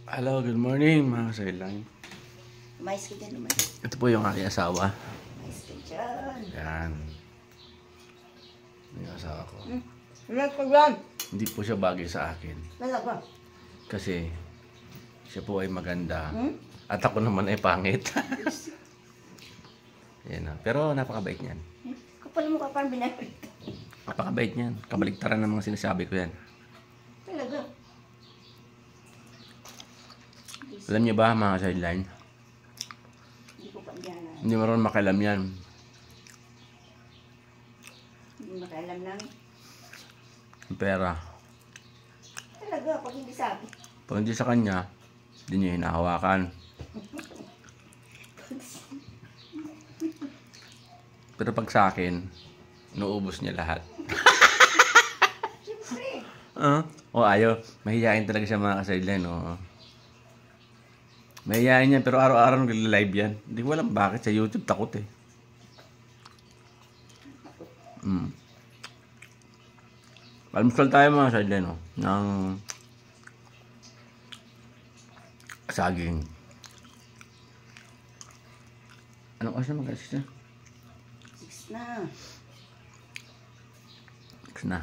Hello, good morning mga kasilang. Mais ka dyan naman. Ito po yung aking asawa. Mais ka dyan. Yan. Yung asawa ko. Lalag ka dyan. Hindi po siya bagay sa akin. Lalag ka. Kasi siya po ay maganda. At ako naman ay pangit. Yan na. Pero napakabait niyan. Kapal mo ka parang binabalik. Napakabait niyan. Kabaligtaran ng mga sinasabi ko yan. Talaga. Alam niyo ba mga sideline? Hindi ko pa dyan. Hindi marunong makialam yan. Hindi makaalam lang. Ang pera. Talaga, pag hindi sabi. Pag hindi sa kanya, hindi niya hinahawakan. Pero pag sa akin, inuubos niya lahat. Siyempre. Ayaw. Mahihain talaga siya mga kasideline. Mahihain yan, pero araw-araw nag-live yan. Hindi ko alam bakit. Sa YouTube takot eh. Almusal tayo mga sideline, ng saging. Anong oras naman kasi siya? 6 na. 6 na.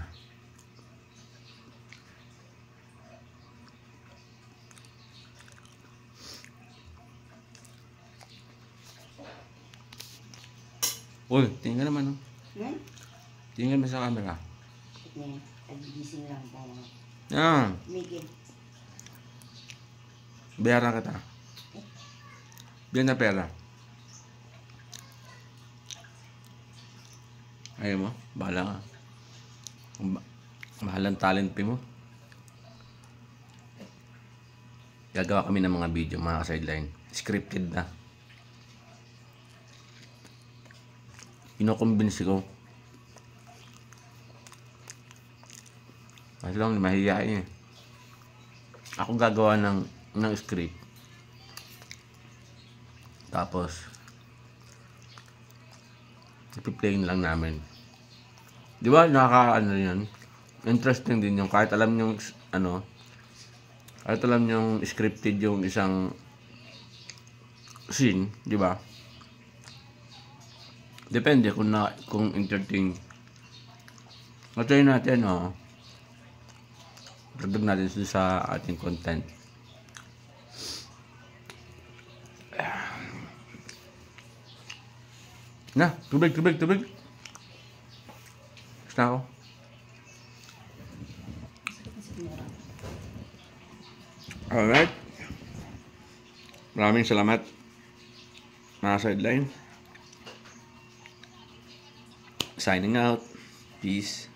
Uy, tingnan naman. Tingnan mo sa camera. Nagigising lang tayo. Yan. Miguel. Bayaran kita. Bigyan na pera. Ayaw mo? Bahala ka. Mahal ang talent fee mo. Gagawa kami ng mga video, mga sideline. Scripted na. Kinukumbinsi ko. Kasi lang mahihain eh. Ako gagawa ng script. Tapos ipi-play lang namin. Di ba nakaka-ano yan? Interesting din yung kahit alam yung kahit alam yung scripted yung isang scene, di ba? Depende kung entertain. Matry natin, Dagdag natin sa ating content. Na, tubig. Gusto ako. Alright. Maraming salamat. Mga sideline. Signing out. Peace.